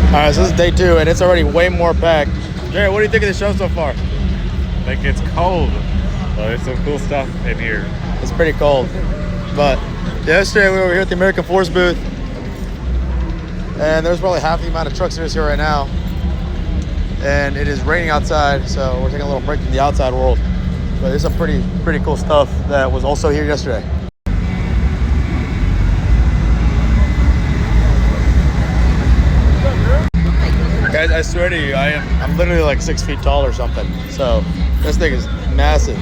All right, so this is day 2, and it's already way more packed. Jared, what do you think of the show so far? Like, it's cold, but there's some cool stuff in here. It's pretty cold. But yesterday we were here at the American Force booth, and there's probably half the amount of truck series here right now. And it is raining outside, so we're taking a little break from the outside world. But there's some pretty cool stuff that was also here yesterday. Guys, I swear to you, I'm literally like 6 feet tall or something. So this thing is massive.